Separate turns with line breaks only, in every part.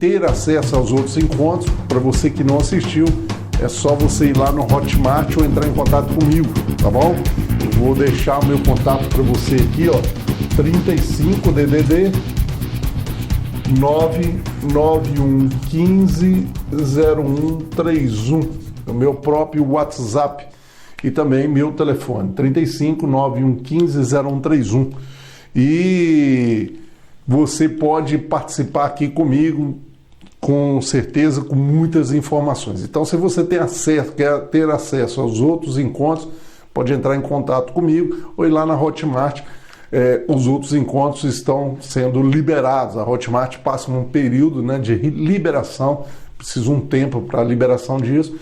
ter acesso aos outros encontros, para você que não assistiu, é só você ir lá no Hotmart ou entrar em contato comigo, tá bom? Eu vou deixar o meu contato para você aqui, ó, 35 DDD 991150131, o meu próprio WhatsApp e também meu telefone, 35 91150131. E você pode participar aqui comigo, com certeza, com muitas informações. Então, se você tem acesso, quer ter acesso aos outros encontros, pode entrar em contato comigo ou ir lá na Hotmart. Os outros encontros estão sendo liberados. A Hotmart passa um período, né, de liberação, precisa um tempo para a liberação disso,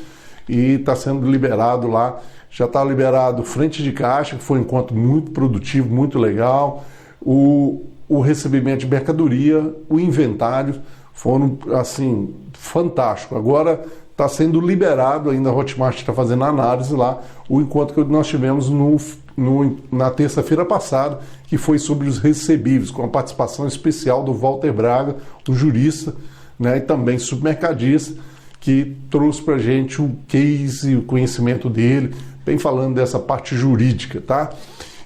e está sendo liberado lá. Já está liberado frente de caixa, que foi um encontro muito produtivo, muito legal. O recebimento de mercadoria, o inventário, foram, assim, fantástico. Agora está sendo liberado, ainda a Hotmart está fazendo análise lá, o encontro que nós tivemos na terça-feira passada, que foi sobre os recebíveis, com a participação especial do Walter Braga, o jurista, né, e também supermercadista, que trouxe para a gente o case, o conhecimento dele, bem falando dessa parte jurídica, tá?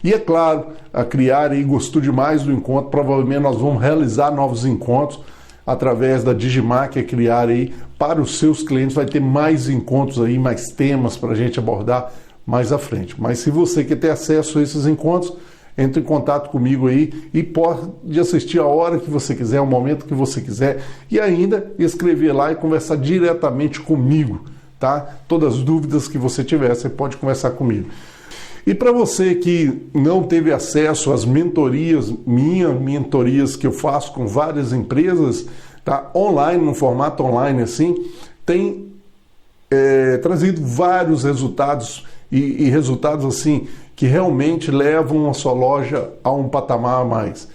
E é claro, a Criare gostou demais do encontro, provavelmente nós vamos realizar novos encontros através da Digimar, que é Criare aí, para os seus clientes, vai ter mais encontros aí, mais temas para a gente abordar mais à frente. Mas se você quer ter acesso a esses encontros, entre em contato comigo aí e pode assistir a hora que você quiser, o momento que você quiser, e ainda escrever lá e conversar diretamente comigo, tá? Todas as dúvidas que você tiver, você pode conversar comigo. E para você que não teve acesso às mentorias, mentorias que eu faço com várias empresas, tá? Online, no formato online assim, tem trazido vários resultados e resultados assim que realmente levam a sua loja a um patamar a mais.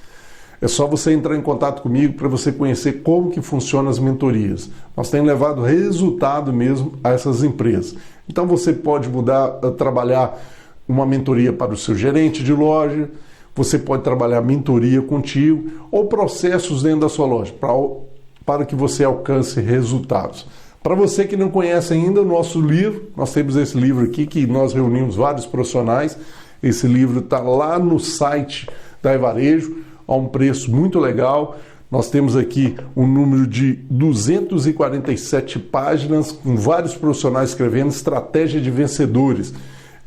É só você entrar em contato comigo para você conhecer como que funcionam as mentorias. Nós temos levado resultado mesmo a essas empresas. Então você pode trabalhar uma mentoria para o seu gerente de loja, você pode trabalhar mentoria contigo ou processos dentro da sua loja para que você alcance resultados. Para você que não conhece ainda o nosso livro, nós temos esse livro aqui que nós reunimos vários profissionais. Esse livro está lá no site da eVarejo, a um preço muito legal. Nós temos aqui um número de 247 páginas, com vários profissionais escrevendo Estratégia de Vencedores.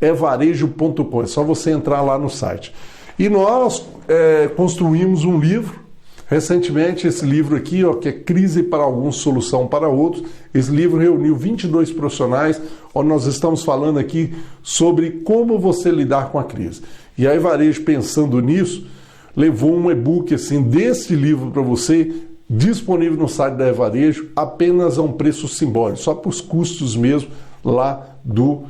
evarejo.com, é só você entrar lá no site. E nós construímos um livro, recentemente, esse livro aqui, ó, que é Crise para Alguns, Solução para Outros. Esse livro reuniu 22 profissionais, onde nós estamos falando aqui sobre como você lidar com a crise. E a eVarejo, pensando nisso, levou um e-book assim, desse livro para você, disponível no site da eVarejo, apenas a um preço simbólico, só para os custos mesmo lá do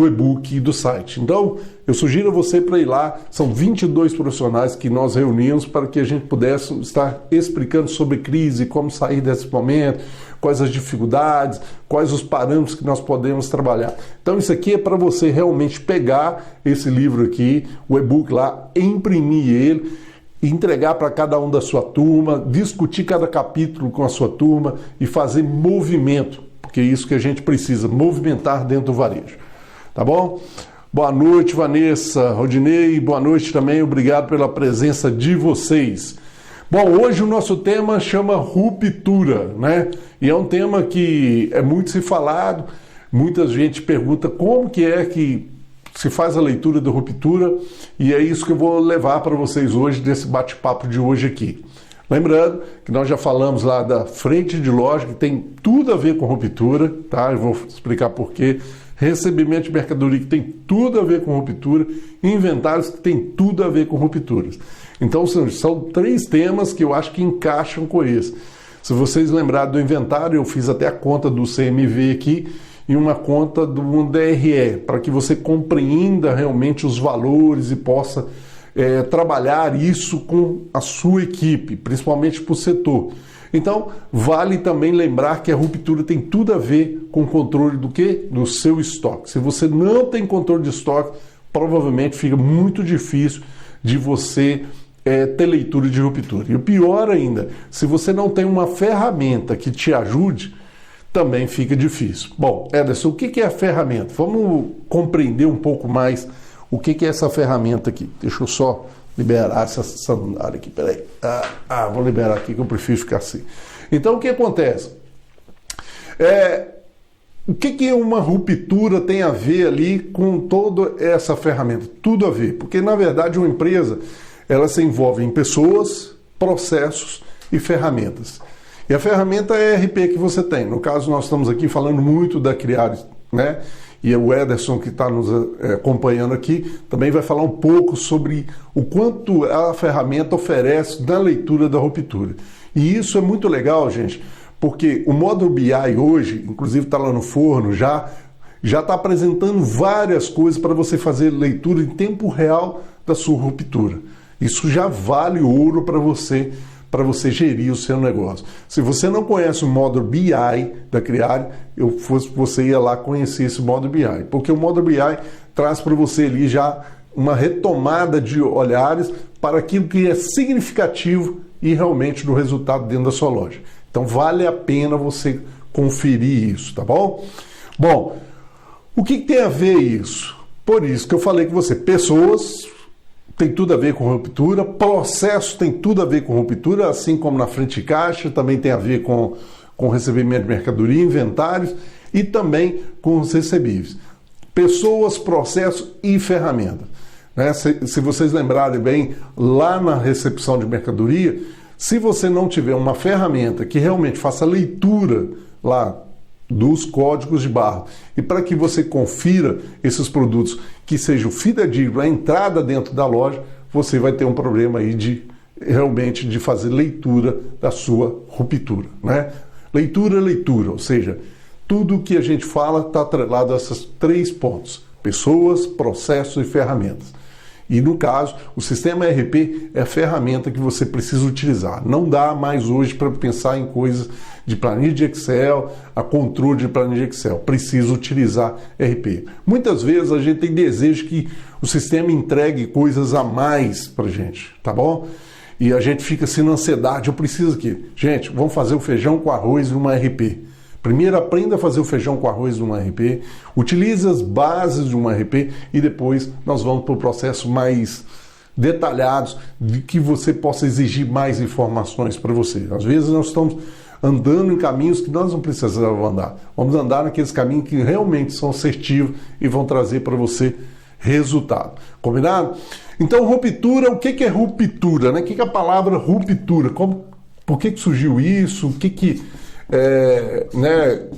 e-book e do site. Então, eu sugiro você para ir lá, são 22 profissionais que nós reunimos para que a gente pudesse estar explicando sobre crise, como sair desse momento, quais as dificuldades, quais os parâmetros que nós podemos trabalhar. Então, isso aqui é para você realmente pegar esse livro aqui, o e-book lá, imprimir ele, entregar para cada um da sua turma, discutir cada capítulo com a sua turma e fazer movimento, porque é isso que a gente precisa, movimentar dentro do varejo. Tá bom? Boa noite, Vanessa, Rodinei, boa noite também, obrigado pela presença de vocês. Bom, hoje o nosso tema chama ruptura, né? E é um tema que é muito se falado, muita gente pergunta como que se faz a leitura da ruptura, e é isso que eu vou levar para vocês hoje, desse bate-papo de hoje aqui. Lembrando que nós já falamos lá da frente de loja, que tem tudo a ver com ruptura, tá? Eu vou explicar por quê. Recebimento de mercadoria, que tem tudo a ver com ruptura. Inventários, que tem tudo a ver com rupturas. Então, são 3 temas que eu acho que encaixam com esse. Se vocês lembrarem do inventário, eu fiz até a conta do CMV aqui e uma conta do DRE, para que você compreenda realmente os valores e possa trabalhar isso com a sua equipe, principalmente para o setor. Então, vale também lembrar que a ruptura tem tudo a ver com o controle do quê? Do seu estoque. Se você não tem controle de estoque, provavelmente fica muito difícil de você ter leitura de ruptura. E o pior ainda, se você não tem uma ferramenta que te ajude, também fica difícil. Bom, Ederson, o que é a ferramenta? Vamos compreender um pouco mais o que é essa ferramenta aqui. Deixa eu só liberar essa sandália aqui, peraí. Vou liberar aqui que eu prefiro ficar assim. Então, o que acontece? O que uma ruptura tem a ver ali com toda essa ferramenta? Tudo a ver, porque na verdade uma empresa, ela se envolve em pessoas, processos e ferramentas. E a ferramenta é a ERP que você tem. No caso, nós estamos aqui falando muito da Criares, né? E o Ederson, que está nos acompanhando aqui, também vai falar um pouco sobre o quanto a ferramenta oferece na leitura da ruptura. E isso é muito legal, gente, porque o módulo BI hoje, inclusive está lá no forno, já está apresentando várias coisas para você fazer leitura em tempo real da sua ruptura. Isso já vale ouro para você gerir o seu negócio. Se você não conhece o módulo BI da Criare, você ia lá conhecer esse módulo BI, porque o módulo BI traz para você ali já uma retomada de olhares para aquilo que é significativo e realmente do resultado dentro da sua loja. Então vale a pena você conferir isso, tá bom? Bom, o que tem a ver isso? Por isso que eu falei com você, pessoas tem tudo a ver com ruptura, processo tem tudo a ver com ruptura, assim como na frente de caixa, também tem a ver com recebimento de mercadoria, inventários e também com os recebíveis. Pessoas, processo e ferramenta. Né? Se vocês lembrarem bem, lá na recepção de mercadoria, se você não tiver uma ferramenta que realmente faça leitura lá dos códigos de barra e para que você confira esses produtos que sejam fidedignos à entrada dentro da loja, você vai ter um problema aí de realmente de fazer leitura da sua ruptura, né? Leitura, ou seja, tudo que a gente fala está atrelado a esses 3 pontos: pessoas, processos e ferramentas. E no caso, o sistema ERP é a ferramenta que você precisa utilizar. Não dá mais hoje para pensar em coisas de planilha de Excel, a controle de planilha de Excel. Precisa utilizar ERP. Muitas vezes a gente tem desejo que o sistema entregue coisas a mais para a gente, tá bom? E a gente fica assim na ansiedade, eu preciso aqui. Gente, vamos fazer o feijão com arroz numa ERP. Primeiro aprenda a fazer o feijão com arroz numa ERP, utilize as bases de uma ERP e depois nós vamos para o processo mais detalhados de que você possa exigir mais informações para você. Às vezes nós estamos andando em caminhos que nós não precisamos andar. Vamos andar naqueles caminhos que realmente são assertivos e vão trazer para você resultado. Combinado? Então, ruptura, o que é ruptura? Né? O que é a palavra ruptura? Por que surgiu isso? O que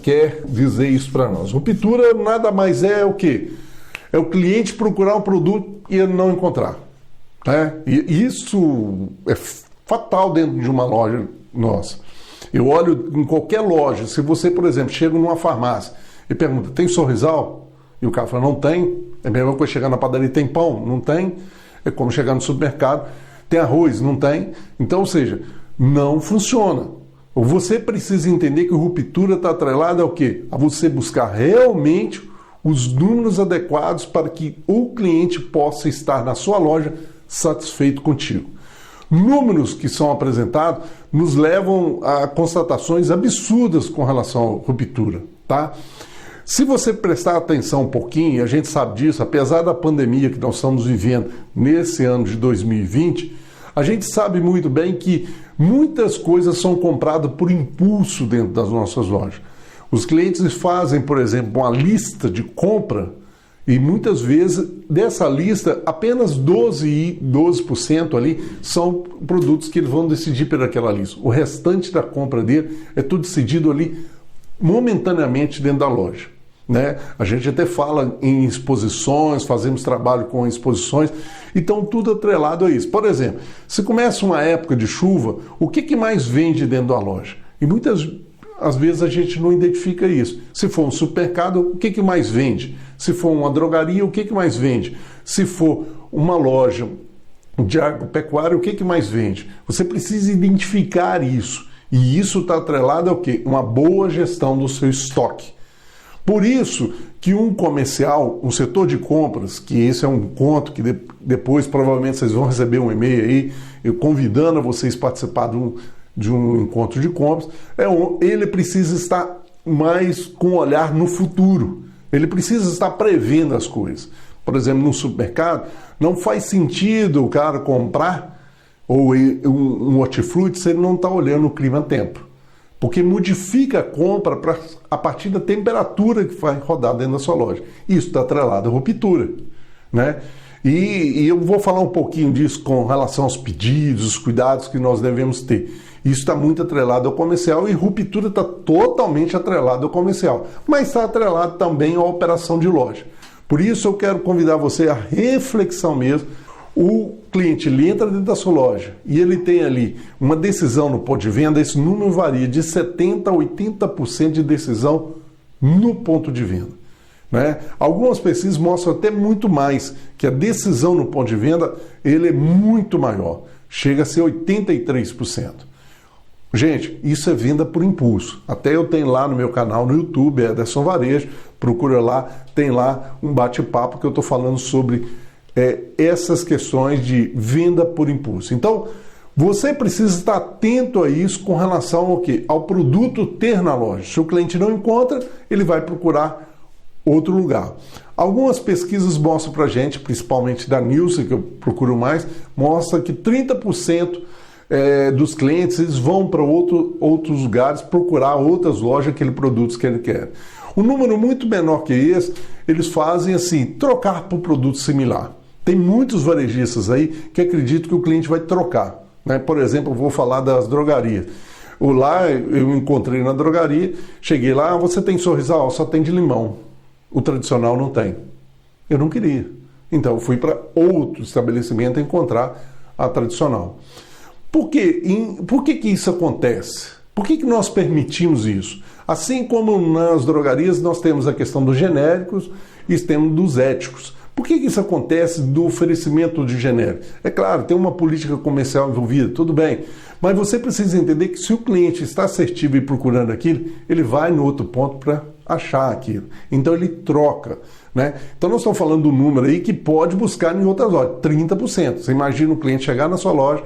quer dizer isso para nós? Ruptura nada mais é o quê? É o cliente procurar um produto e ele não encontrar. Né? E isso é fatal dentro de uma loja nossa. Eu olho em qualquer loja, se você, por exemplo, chega numa farmácia e pergunta, tem Sorrisal? E o cara fala, não tem. É a mesma coisa chegar na padaria, tem pão? Não tem. É como chegar no supermercado, tem arroz? Não tem. Então, ou seja, não funciona. Você precisa entender que a ruptura está atrelada ao quê? A você buscar realmente os números adequados para que o cliente possa estar na sua loja satisfeito contigo. Números que são apresentados nos levam a constatações absurdas com relação à ruptura, tá? Se você prestar atenção um pouquinho, e a gente sabe disso, apesar da pandemia que nós estamos vivendo nesse ano de 2020, a gente sabe muito bem que muitas coisas são compradas por impulso dentro das nossas lojas. Os clientes fazem, por exemplo, uma lista de compra e muitas vezes dessa lista apenas 12% ali são produtos que eles vão decidir pelaquela lista. O restante da compra dele é tudo decidido ali momentaneamente dentro da loja. Né? A gente até fala em exposições, fazemos trabalho com exposições, então tudo atrelado a isso. Por exemplo, se começa uma época de chuva, o que mais vende dentro da loja? E muitas às vezes a gente não identifica isso. Se for um supermercado, o que mais vende? Se for uma drogaria, o que mais vende? Se for uma loja de agropecuária, o que mais vende? Você precisa identificar isso. E isso está atrelado ao quê? Uma boa gestão do seu estoque. Por isso que um comercial, um setor de compras, que esse é um conto que depois provavelmente vocês vão receber um e-mail aí, eu convidando a vocês a participar de um encontro de compras, ele precisa estar mais com um olhar no futuro. Ele precisa estar prevendo as coisas. Por exemplo, no supermercado, não faz sentido o cara comprar ou um hortifruti se ele não está olhando o clima-tempo. Porque modifica a compra a partir da temperatura que vai rodar dentro da sua loja. Isso está atrelado à ruptura, né? E eu vou falar um pouquinho disso com relação aos pedidos, os cuidados que nós devemos ter. Isso está muito atrelado ao comercial e ruptura está totalmente atrelado ao comercial, mas está atrelado também à operação de loja. Por isso eu quero convidar você à reflexão mesmo. O cliente ele entra dentro da sua loja e ele tem ali uma decisão no ponto de venda, esse número varia de 70% a 80% de decisão no ponto de venda, né? Algumas pesquisas mostram até muito mais, que a decisão no ponto de venda ele é muito maior, chega a ser 83%. Gente, isso é venda por impulso. Até eu tenho lá no meu canal no YouTube, Ederson Varejo, procura lá, tem lá um bate-papo que eu estou falando sobre essas questões de venda por impulso. Então, você precisa estar atento a isso com relação ao quê? Ao produto ter na loja. Se o cliente não encontra, ele vai procurar outro lugar. Algumas pesquisas mostram para a gente, principalmente da Nielsen, que eu procuro mais, mostra que 30% dos clientes eles vão para outros lugares procurar outras lojas aquele produto que ele quer. Um número muito menor que esse, eles fazem assim, trocar por produto similar. Tem muitos varejistas aí que acreditam que o cliente vai trocar, né? Por exemplo, eu vou falar das drogarias. Lá eu encontrei na drogaria, cheguei lá, você tem Sorrisal? Só tem de limão. O tradicional não tem. Eu não queria. Então eu fui para outro estabelecimento encontrar a tradicional. Por que isso acontece? Por que nós permitimos isso? Assim como nas drogarias nós temos a questão dos genéricos e temos dos éticos. Por que isso acontece do oferecimento de genérico? É claro, tem uma política comercial envolvida, tudo bem. Mas você precisa entender que se o cliente está assertivo e procurando aquilo, ele vai no outro ponto para achar aquilo. Então ele troca, né? Então nós estamos falando do número aí que pode buscar em outras lojas, 30%. Você imagina o cliente chegar na sua loja,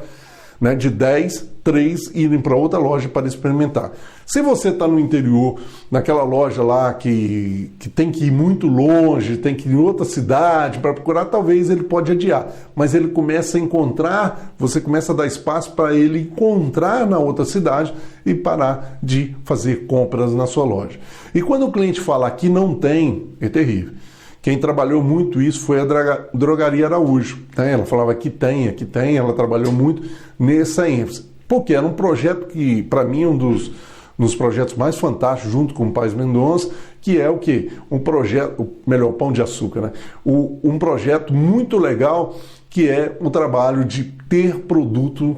né, de 10, 3 irem para outra loja para experimentar. Se você está no interior, naquela loja lá que tem que ir muito longe, tem que ir em outra cidade para procurar, talvez ele pode adiar. Mas ele começa a encontrar, você começa a dar espaço para ele encontrar na outra cidade e parar de fazer compras na sua loja. E quando o cliente fala que não tem, é terrível. Quem trabalhou muito isso foi a Drogaria Araújo. Ela falava que tem, ela trabalhou muito nessa ênfase. Porque era um projeto que, para mim, é um dos projetos mais fantásticos, junto com o Paz Mendonça, que é o quê? Um projeto, o melhor, Pão de Açúcar, né? Um projeto muito legal, que é o trabalho de ter produto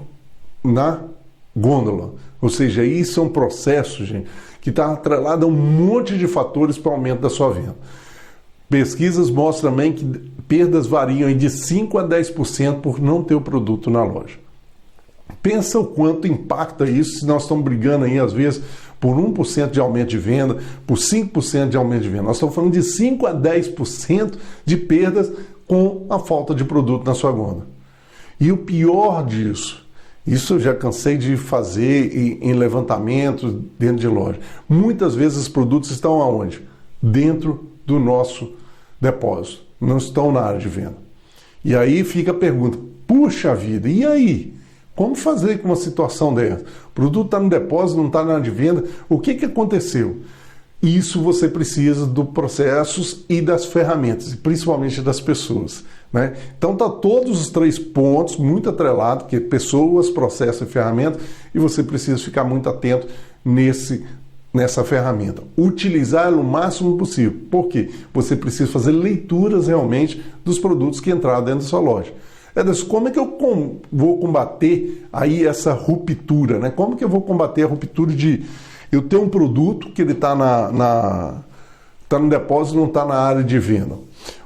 na gôndola. Ou seja, isso é um processo, gente, que está atrelado a um monte de fatores para o aumento da sua venda. Pesquisas mostram também que perdas variam de 5% a 10% por não ter o produto na loja. Pensa o quanto impacta isso se nós estamos brigando aí, às vezes, por 1% de aumento de venda, por 5% de aumento de venda. Nós estamos falando de 5% a 10% de perdas com a falta de produto na sua gôndola. E o pior disso, isso eu já cansei de fazer em levantamentos dentro de loja. Muitas vezes os produtos estão aonde? Dentro do nosso depósito, não estão na área de venda. E aí fica a pergunta, puxa vida, e aí? Como fazer com uma situação dessa? O produto está no depósito, não está na área de venda, o que aconteceu? Isso você precisa dos processos e das ferramentas, principalmente das pessoas, né? Então tá todos os 3 pontos muito atrelados, que é pessoas, processos e ferramentas, e você precisa ficar muito atento nessa ferramenta. Utilizá-la o máximo possível. Por quê? Você precisa fazer leituras realmente dos produtos que entraram dentro da sua loja. Ederson, como é que eu vou combater aí essa ruptura, né? Como que eu vou combater a ruptura de eu ter um produto que ele está tá no depósito e não está na área de venda?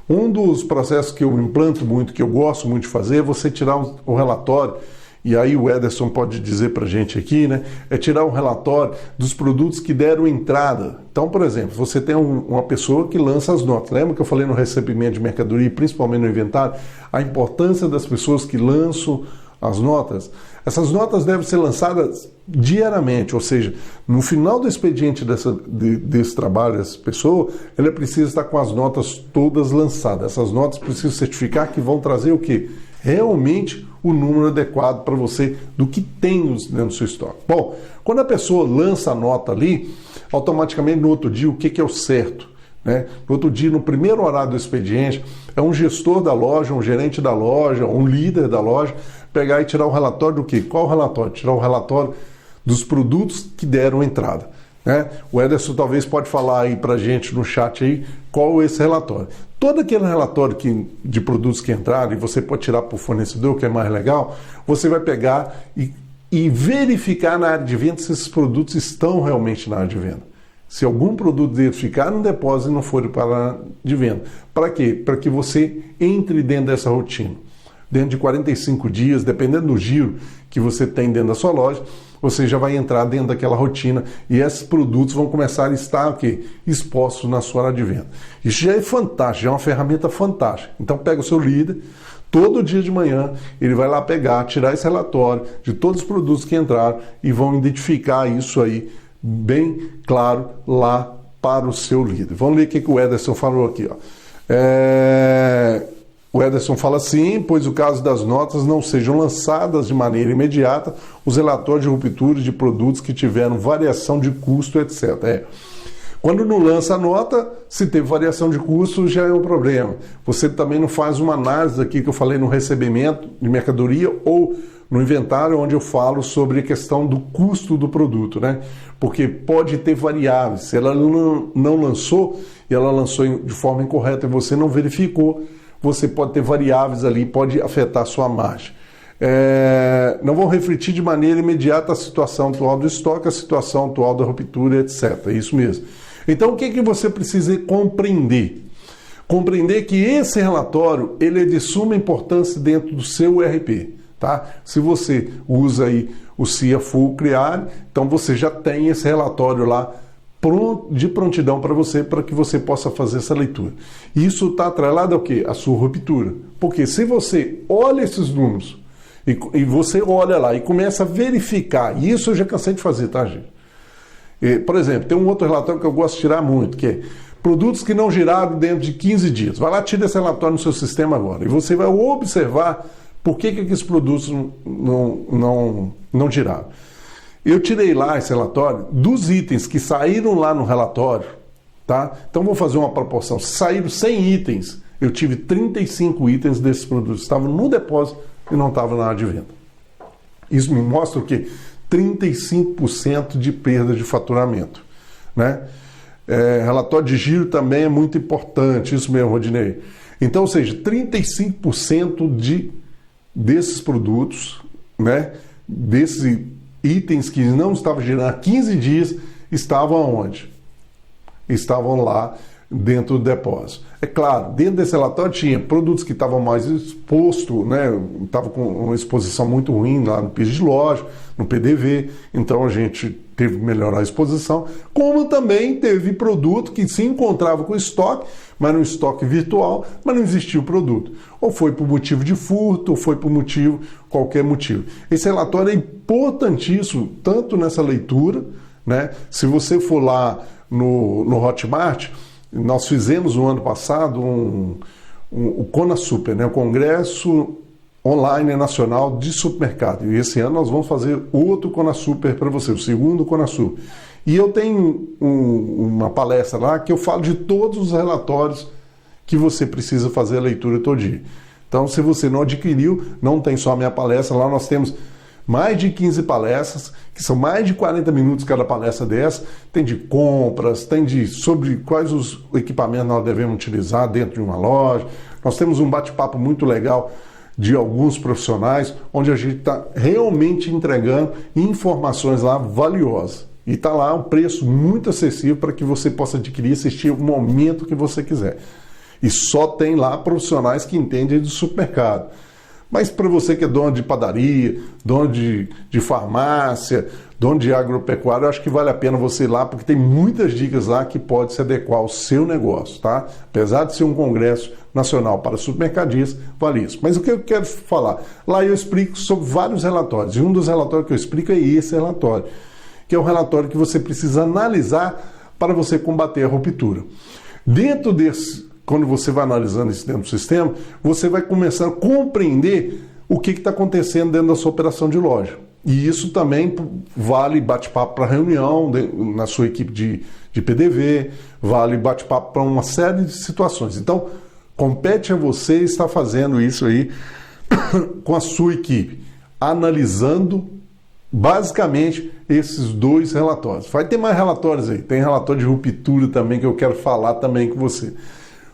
Um dos processos que eu implanto muito, que eu gosto muito de fazer, é você tirar o relatório e aí o Ederson pode dizer para a gente aqui, né, é tirar um relatório dos produtos que deram entrada. Então, por exemplo, você tem uma pessoa que lança as notas. Lembra que eu falei no recebimento de mercadoria, principalmente no inventário, a importância das pessoas que lançam as notas? Essas notas devem ser lançadas diariamente, ou seja, no final do expediente desse trabalho, dessa pessoa, ela precisa estar com as notas todas lançadas. Essas notas precisam certificar que vão trazer o quê? Realmente o número adequado para você do que tem dentro do seu estoque. Bom, quando a pessoa lança a nota ali, automaticamente no outro dia, o que é o certo? Né? No outro dia, no primeiro horário do expediente, é um gestor da loja, um gerente da loja, um líder da loja, pegar e tirar o relatório do quê? Qual o relatório? Tirar o relatório dos produtos que deram entrada. Né? O Ederson talvez pode falar aí pra gente no chat aí qual é esse relatório. Todo aquele relatório de produtos que entraram, e você pode tirar para o fornecedor, que é mais legal, você vai pegar e verificar na área de venda se esses produtos estão realmente na área de venda. Se algum produto dele ficar no depósito e não for para a área de venda. Para quê? Para que você entre dentro dessa rotina. Dentro de 45 dias, dependendo do giro que você tem dentro da sua loja, você já vai entrar dentro daquela rotina e esses produtos vão começar a estar expostos na sua área de venda. Isso já é fantástico, já é uma ferramenta fantástica. Então pega o seu líder, todo dia de manhã ele vai lá pegar, tirar esse relatório de todos os produtos que entraram e vão identificar isso aí bem claro lá para o seu líder. Vamos ver o que o Ederson falou aqui. Ó. O Ederson fala assim, pois o caso das notas não sejam lançadas de maneira imediata, os relatórios de ruptura de produtos que tiveram variação de custo, etc. Quando não lança a nota, se teve variação de custo, já é um problema. Você também não faz uma análise aqui que eu falei no recebimento de mercadoria ou no inventário, onde eu falo sobre a questão do custo do produto, né? Porque pode ter variáveis. Se ela não lançou e ela lançou de forma incorreta e você não verificou, você pode ter variáveis ali, pode afetar a sua margem. Não vão refletir de maneira imediata a situação atual do estoque, a situação atual da ruptura, etc. É isso mesmo. Então, o que você precisa compreender? Compreender que esse relatório ele é de suma importância dentro do seu ERP. Tá? Se você usa aí o CIA Full Creare, então você já tem esse relatório lá de prontidão para que você possa fazer essa leitura. Isso está atrelado ao quê? A sua ruptura. Porque se você olha esses números e você olha lá e começa a verificar, e isso eu já cansei de fazer, tá, gente? Por exemplo, tem um outro relatório que eu gosto de tirar muito, que é produtos que não giraram dentro de 15 dias. Vai lá, tira esse relatório no seu sistema agora. E você vai observar por que esses produtos não giraram. Eu tirei lá esse relatório dos itens que saíram lá no relatório, tá? Então vou fazer uma proporção. Saíram 100 itens, eu tive 35 itens desses produtos que estavam no depósito e não estavam na área de venda. Isso me mostra o quê? 35% de perda de faturamento, né? Relatório de giro também é muito importante, isso mesmo, Rodinei. Então, ou seja, 35% desses produtos, né, desses itens que não estavam girando há 15 dias, estavam onde? Estavam lá dentro do depósito. É claro, dentro desse relatório tinha produtos que estavam mais expostos, né, estavam com uma exposição muito ruim lá no piso de loja, no PDV, então a gente teve que melhorar a exposição, como também teve produto que se encontrava com estoque, mas no estoque virtual, mas não existia o produto. Ou foi por motivo de furto, ou foi por qualquer motivo. Esse relatório é importantíssimo, tanto nessa leitura, né? Se você for lá no Hotmart, nós fizemos no ano passado o CONASUPER, né? O Congresso Online Nacional de Supermercado. E esse ano nós vamos fazer outro CONASUPER para você, o segundo CONASUPER. E eu tenho uma palestra lá que eu falo de todos os relatórios que você precisa fazer a leitura todo dia. Então, se você não adquiriu, não tem só a minha palestra, lá nós temos mais de 15 palestras, que são mais de 40 minutos cada palestra dessa, tem de compras, tem sobre quais os equipamentos nós devemos utilizar dentro de uma loja. Nós temos um bate-papo muito legal de alguns profissionais, onde a gente está realmente entregando informações lá valiosas. E está lá um preço muito acessível para que você possa adquirir e assistir o momento que você quiser. E só tem lá profissionais que entendem do supermercado. Mas para você que é dono de padaria, dono de farmácia, dono de agropecuária, eu acho que vale a pena você ir lá, porque tem muitas dicas lá que pode se adequar ao seu negócio, tá? Apesar de ser um congresso nacional para supermercadistas, vale isso. Mas o que eu quero falar? Lá eu explico sobre vários relatórios, e um dos relatórios que eu explico é esse relatório, que é o relatório que você precisa analisar para você combater a ruptura. Dentro desse, quando você vai analisando isso dentro do sistema, você vai começar a compreender o que está acontecendo dentro da sua operação de loja. E isso também vale bate-papo para reunião na sua equipe de PDV, vale bate-papo para uma série de situações. Então, compete a você estar fazendo isso aí com a sua equipe, analisando basicamente esses dois relatórios. Vai ter mais relatórios aí, tem relatório de ruptura também que eu quero falar também com você.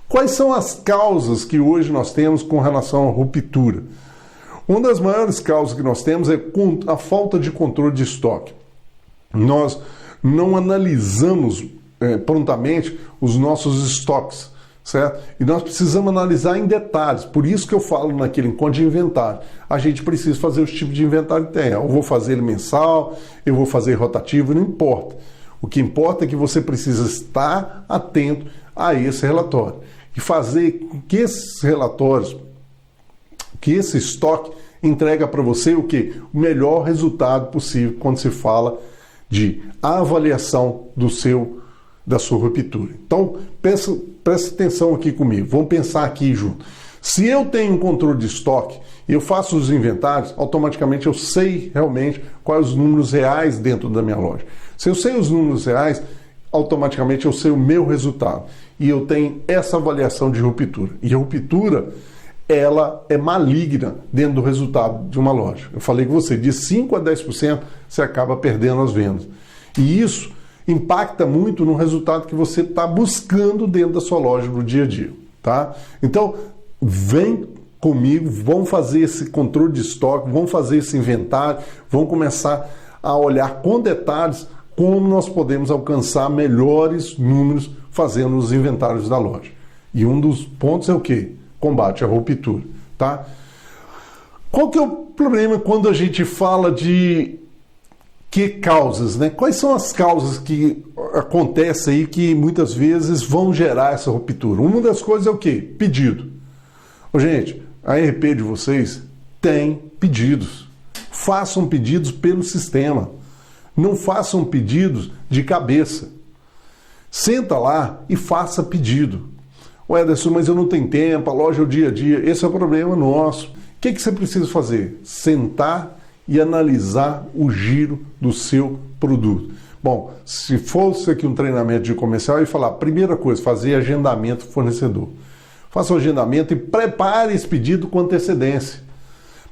Quais são as causas que hoje nós temos com relação à ruptura? Uma das maiores causas que nós temos é a falta de controle de estoque. Nós não analisamos prontamente os nossos estoques, certo? E nós precisamos analisar em detalhes. Por isso que eu falo naquele encontro de inventário. A gente precisa fazer os tipos de inventário que tem. Eu vou fazer ele mensal, eu vou fazer rotativo, não importa. O que importa é que você precisa estar atento a esse relatório e fazer com que esses relatórios, que esse estoque entrega para você o quê? O melhor resultado possível quando se fala de avaliação da sua ruptura. Então, presta atenção aqui comigo. Vamos pensar aqui junto. Se eu tenho um controle de estoque e eu faço os inventários, automaticamente eu sei realmente quais os números reais dentro da minha loja. Se eu sei os números reais, automaticamente eu sei o meu resultado. E eu tenho essa avaliação de ruptura. E a ruptura, ela é maligna dentro do resultado de uma loja. Eu falei com você, de 5% a 10% você acaba perdendo as vendas. E isso impacta muito no resultado que você está buscando dentro da sua loja no dia a dia, tá? Então, vem comigo, vamos fazer esse controle de estoque, vamos fazer esse inventário, vamos começar a olhar com detalhes como nós podemos alcançar melhores números fazendo os inventários da loja. E um dos pontos é o quê? Combate à ruptura, tá? Qual que é o problema quando a gente fala de que causas, né? Quais são as causas que acontecem aí que muitas vezes vão gerar essa ruptura? Uma das coisas é o quê? Pedido. Gente, a ERP de vocês tem pedidos. Façam pedidos pelo sistema. Não façam pedidos de cabeça. Senta lá e faça pedido. Ederson, mas eu não tenho tempo, a loja é o dia a dia. Esse é o problema nosso. O que você precisa fazer? Sentar e analisar o giro do seu produto. Bom, se fosse aqui um treinamento de comercial, eu ia falar, primeira coisa, fazer agendamento fornecedor. Faça o agendamento e prepare esse pedido com antecedência.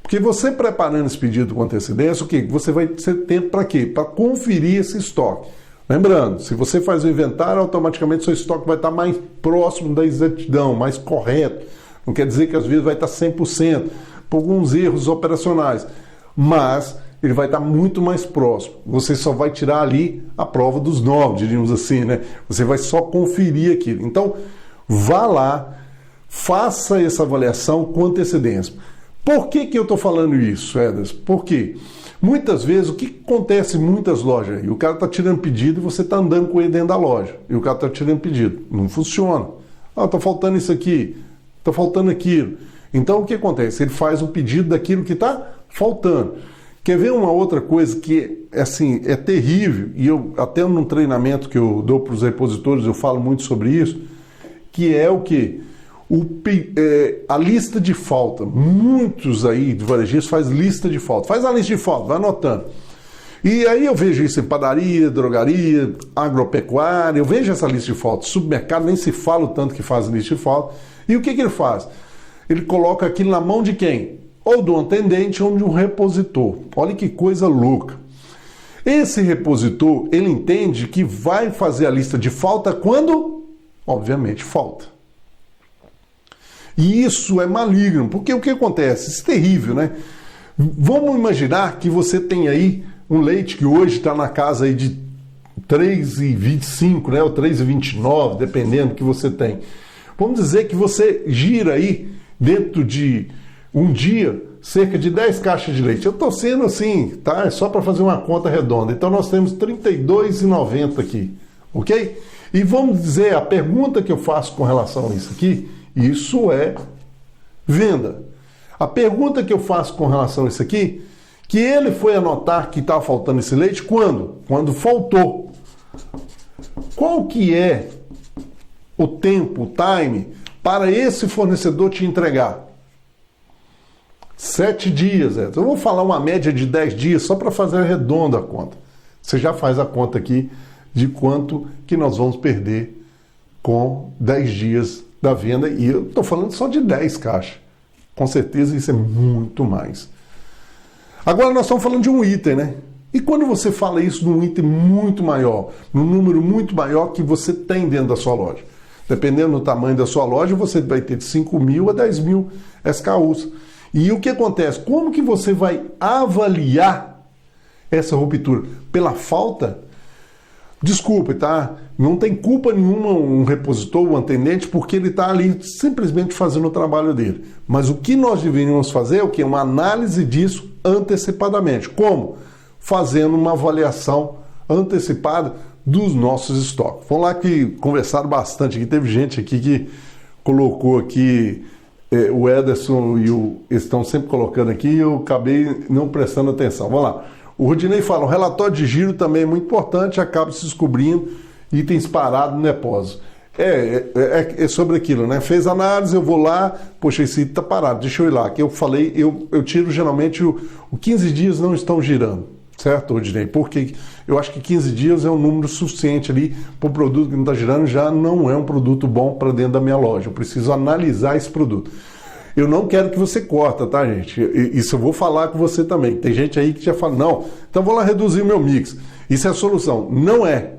Porque você preparando esse pedido com antecedência, o quê? Você vai ter tempo para quê? Para conferir esse estoque. Lembrando, se você faz o inventário, automaticamente seu estoque vai estar mais próximo da exatidão, mais correto. Não quer dizer que às vezes vai estar 100%, por alguns erros operacionais. Mas ele vai estar muito mais próximo. Você só vai tirar ali a prova dos 9, diríamos assim, né? Você vai só conferir aquilo. Então, vá lá, faça essa avaliação com antecedência. Por que eu estou falando isso, Ederson? Porque muitas vezes, o que acontece em muitas lojas aí? O cara está tirando pedido e você está andando com ele dentro da loja. E o cara está tirando pedido. Não funciona. Ah, está faltando isso aqui, está faltando aquilo. Então, o que acontece? Ele faz o pedido daquilo que está faltando. Quer ver uma outra coisa que assim, é terrível, e eu até num treinamento que eu dou para os repositores, eu falo muito sobre isso, que é o quê? A lista de falta. Muitos aí de varejistas faz lista de falta. Faz a lista de falta, vai anotando. E aí eu vejo isso em padaria, drogaria, agropecuária, eu vejo essa lista de falta. Supermercado nem se fala o tanto que faz lista de falta. E o que ele faz? Ele coloca aquilo na mão de quem? Ou do atendente ou de um repositor. Olha que coisa louca. Esse repositor, ele entende que vai fazer a lista de falta quando? Obviamente, falta. E isso é maligno, porque o que acontece? Isso é terrível, né? Vamos imaginar que você tem aí um leite que hoje está na casa aí de R$3,25, né? Ou R$3,29, dependendo do que você tem. Vamos dizer que você gira aí, dentro de um dia, cerca de 10 caixas de leite. Eu estou sendo assim, tá? É só para fazer uma conta redonda. Então nós temos R$ 32,90 aqui, ok? E vamos dizer, a pergunta que eu faço com relação a isso aqui, isso é venda. A pergunta que eu faço com relação a isso aqui, que ele foi anotar que estava faltando esse leite, quando? Quando faltou. Qual que é o tempo, o time, para esse fornecedor te entregar? 7 dias, Edson. Eu vou falar uma média de 10 dias só para fazer redonda a conta. Você já faz a conta aqui de quanto que nós vamos perder com 10 dias da venda. E eu estou falando só de 10 caixas. Com certeza isso é muito mais. Agora nós estamos falando de um item, né? E quando você fala isso num item muito maior, num número muito maior que você tem dentro da sua loja. Dependendo do tamanho da sua loja, você vai ter de 5.000 a 10.000 SKUs. E o que acontece? Como que você vai avaliar essa ruptura? Pela falta? Desculpe, tá? Não tem culpa nenhuma um repositor, um atendente, porque ele está ali simplesmente fazendo o trabalho dele. Mas o que nós deveríamos fazer é o quê? Uma análise disso antecipadamente. Como? Fazendo uma avaliação antecipada dos nossos estoques. Vamos lá que conversaram bastante aqui. Teve gente aqui que colocou aqui, o Ederson e o estão sempre colocando aqui, e eu acabei não prestando atenção. Vamos lá. O Rudinei fala, o relatório de giro também é muito importante, acaba se descobrindo itens parados no depósito. É sobre aquilo, né? Fez análise, eu vou lá, poxa, esse item está parado, deixa eu ir lá. Que eu falei, eu tiro geralmente o 15 dias não estão girando, certo, Rudinei? Porque eu acho que 15 dias é um número suficiente ali para o produto que não está girando, já não é um produto bom para dentro da minha loja. Eu preciso analisar esse produto. Eu não quero que você corta, tá, gente? Isso eu vou falar com você também. Tem gente aí que já fala, não, então vou lá reduzir o meu mix. Isso é a solução. Não é.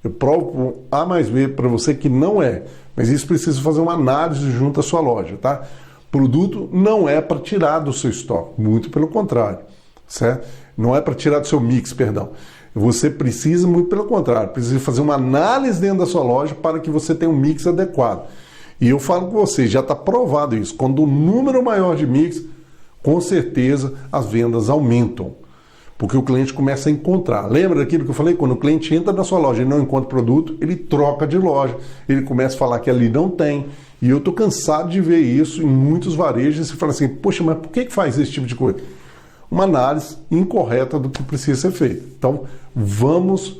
Eu provo A mais B para você que não é. Mas isso precisa fazer uma análise junto à sua loja, tá? Produto não é para tirar do seu estoque, muito pelo contrário, certo? Não é para tirar do seu mix, perdão. Você precisa, muito pelo contrário, precisa fazer uma análise dentro da sua loja para que você tenha um mix adequado. E eu falo com vocês, já está provado isso. Quando o número maior de mix, com certeza as vendas aumentam. Porque o cliente começa a encontrar. Lembra daquilo que eu falei? Quando o cliente entra na sua loja e não encontra produto, ele troca de loja. Ele começa a falar que ali não tem. E eu estou cansado de ver isso em muitos varejos. Você fala assim, poxa, mas por que faz esse tipo de coisa? Uma análise incorreta do que precisa ser feito. Então, vamos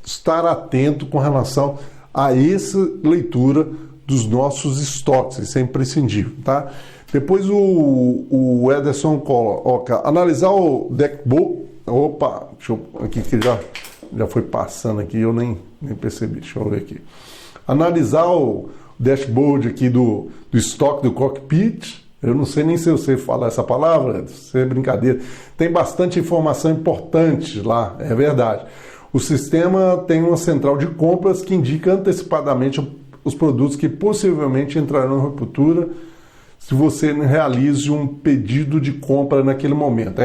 estar atento com relação a essa leitura dos nossos estoques, isso é imprescindível, tá? Depois o Ederson coloca, analisar o deckbook, opa, deixa eu, aqui que já foi passando aqui, eu nem percebi, deixa eu ver aqui. Analisar o dashboard aqui do estoque do cockpit, eu não sei nem se eu sei falar essa palavra, isso é brincadeira, tem bastante informação importante lá, é verdade. O sistema tem uma central de compras que indica antecipadamente os produtos que possivelmente entrarão em ruptura se você realize um pedido de compra naquele momento.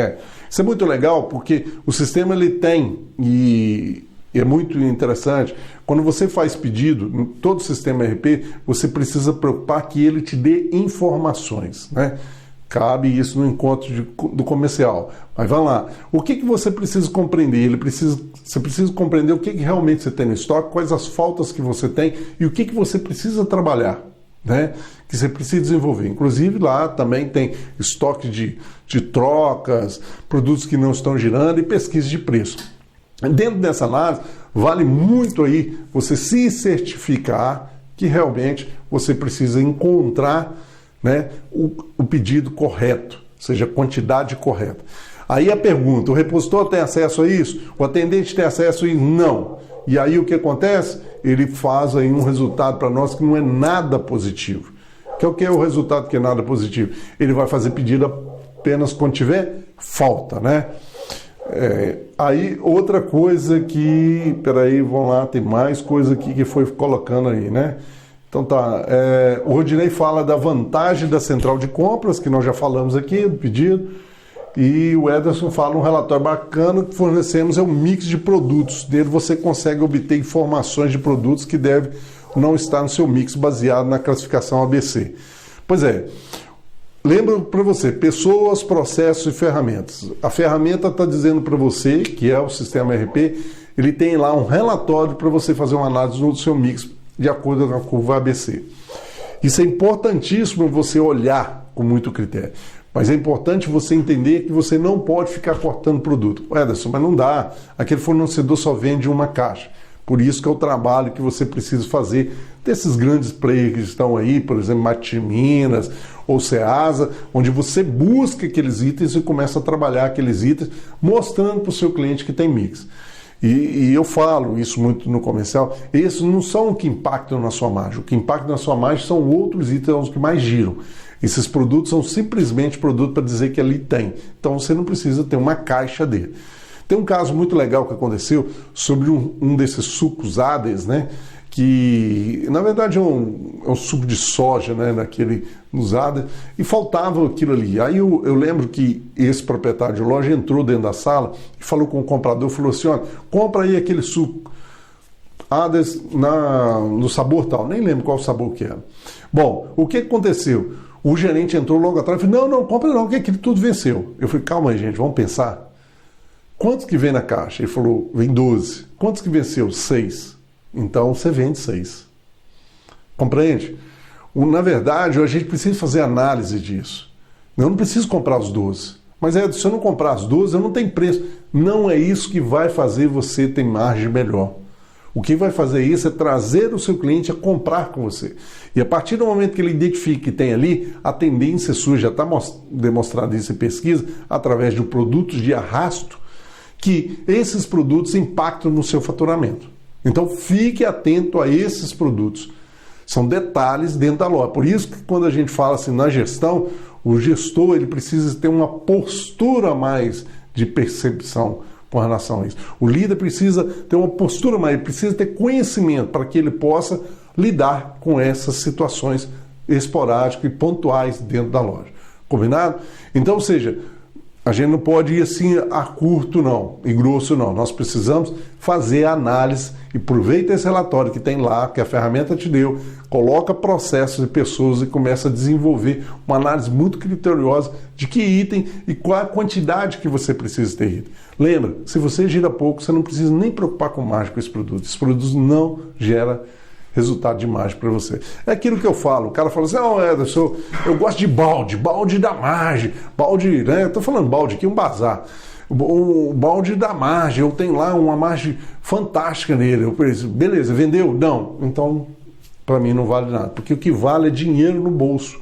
Isso é muito legal porque o sistema ele tem, e é muito interessante, quando você faz pedido, em todo o sistema ERP, você precisa preocupar que ele te dê informações, né? Cabe isso no encontro do comercial. Mas vamos lá. O que você precisa compreender? Você precisa compreender o que realmente você tem no estoque, quais as faltas que você tem e o que você precisa trabalhar, né? Que você precisa desenvolver. Inclusive lá também tem estoque de trocas, produtos que não estão girando e pesquisa de preço. Dentro dessa análise, vale muito aí você se certificar que realmente você precisa encontrar, né, o pedido correto, ou seja, a quantidade correta. Aí a pergunta, o repositor tem acesso a isso? O atendente tem acesso a isso? Não. E aí o que acontece? Ele faz aí um resultado para nós que não é nada positivo. O que é o resultado que é nada positivo? Ele vai fazer pedido apenas quando tiver falta, né? Aí outra coisa que, peraí, vamos lá, tem mais coisa aqui que foi colocando aí, né? Então tá, o Rodinei fala da vantagem da central de compras, que nós já falamos aqui, do pedido, e o Ederson fala um relatório bacana que fornecemos, é um mix de produtos, dele você consegue obter informações de produtos que devem não estar no seu mix baseado na classificação ABC. Pois é, lembro para você, pessoas, processos e ferramentas. A ferramenta está dizendo para você, que é o sistema ERP, ele tem lá um relatório para você fazer uma análise do seu mix de acordo com a curva ABC. Isso é importantíssimo você olhar com muito critério. Mas é importante você entender que você não pode ficar cortando produto. Ederson, mas não dá. Aquele fornecedor só vende uma caixa. Por isso que é o trabalho que você precisa fazer desses grandes players que estão aí, por exemplo, Mate Minas ou Ceasa, onde você busca aqueles itens e começa a trabalhar aqueles itens, mostrando para o seu cliente que tem mix. E eu falo isso muito no comercial, esses não são o que impactam na sua margem. O que impacta na sua margem são outros itens que mais giram. Esses produtos são simplesmente produtos para dizer que ali tem. Então você não precisa ter uma caixa dele. Tem um caso muito legal que aconteceu sobre um desses sucos ADES, né? Que na verdade é um suco de soja, né? Nos ADES, e faltava aquilo ali. Aí eu lembro que esse proprietário de loja entrou dentro da sala e falou com o comprador, falou assim, olha, compra aí aquele suco ADES no sabor tal. Nem lembro qual sabor que era. Bom, o que aconteceu? O gerente entrou logo atrás e falou, não, compra não, que aquilo tudo venceu. Eu falei, calma aí, gente, vamos pensar. Quantos que vem na caixa? Ele falou, vem 12. Quantos que venceu? 6. Então você vende 6. Compreende? Na verdade, a gente precisa fazer análise disso. Eu não preciso comprar os 12. Mas se eu não comprar as 12, eu não tenho preço. Não é isso que vai fazer você ter margem melhor. O que vai fazer isso é trazer o seu cliente a comprar com você. E a partir do momento que ele identifica que tem ali, a tendência sua, já está demonstrado isso em pesquisa, através de produtos de arrasto, que esses produtos impactam no seu faturamento. Então fique atento a esses produtos. São detalhes dentro da loja. Por isso que quando a gente fala assim na gestão, o gestor ele precisa ter uma postura mais de percepção com relação a isso. O líder precisa ter uma postura mais, ele precisa ter conhecimento para que ele possa lidar com essas situações esporádicas e pontuais dentro da loja. Combinado? Então, ou seja, a gente não pode ir assim a curto não, e grosso não. Nós precisamos fazer a análise e aproveita esse relatório que tem lá, que a ferramenta te deu, coloca processos e pessoas e começa a desenvolver uma análise muito criteriosa de que item e qual a quantidade que você precisa ter item. Lembra, se você gira pouco, você não precisa nem preocupar com margem com esse produto. Esse produto não gera resultado de margem para você. É aquilo que eu falo. O cara fala assim, Ederson, eu gosto de balde da margem, balde, né? Eu tô falando balde aqui, um bazar. O balde da margem, eu tenho lá uma margem fantástica nele. Eu pensei, beleza, vendeu? Não. Então, para mim não vale nada. Porque o que vale é dinheiro no bolso.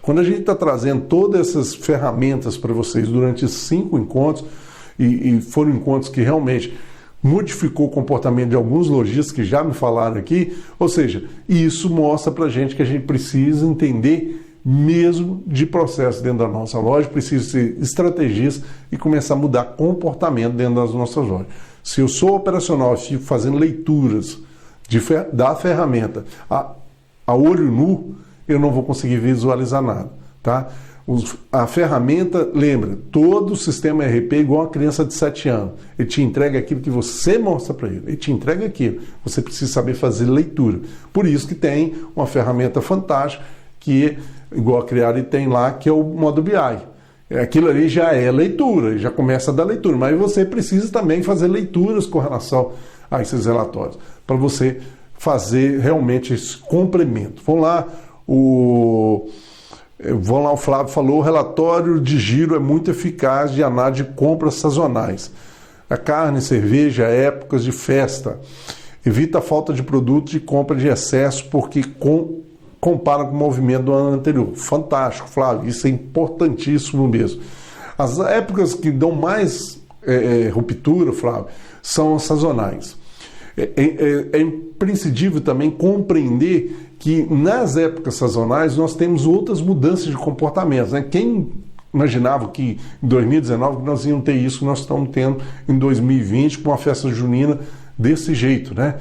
Quando a gente está trazendo todas essas ferramentas para vocês durante 5 encontros, e foram encontros que realmente modificou o comportamento de alguns lojistas que já me falaram aqui, ou seja, isso mostra para a gente que a gente precisa entender mesmo de processo dentro da nossa loja, precisa ser estrategista e começar a mudar comportamento dentro das nossas lojas. Se eu sou operacional e fico fazendo leituras da ferramenta a olho nu, eu não vou conseguir visualizar nada, tá? A ferramenta, lembra, todo o sistema ERP é igual a uma criança de 7 anos. Ele te entrega aquilo que você mostra para ele. Ele te entrega aquilo. Você precisa saber fazer leitura. Por isso que tem uma ferramenta fantástica, que igual a Criare tem lá, que é o modo BI. Aquilo ali já é leitura, já começa a dar leitura. Mas você precisa também fazer leituras com relação a esses relatórios, para você fazer realmente esse complemento. Vamos lá, o Flávio falou, o relatório de giro é muito eficaz de análise de compras sazonais. A carne, cerveja, épocas de festa. Evita a falta de produto e compra de excesso porque compara com o movimento do ano anterior. Fantástico, Flávio, isso é importantíssimo mesmo. As épocas que dão mais ruptura, Flávio, são as sazonais. É imprescindível também compreender que nas épocas sazonais nós temos outras mudanças de comportamentos, né? Quem imaginava que em 2019 nós íamos ter isso que nós estamos tendo em 2020 com a festa junina desse jeito, né?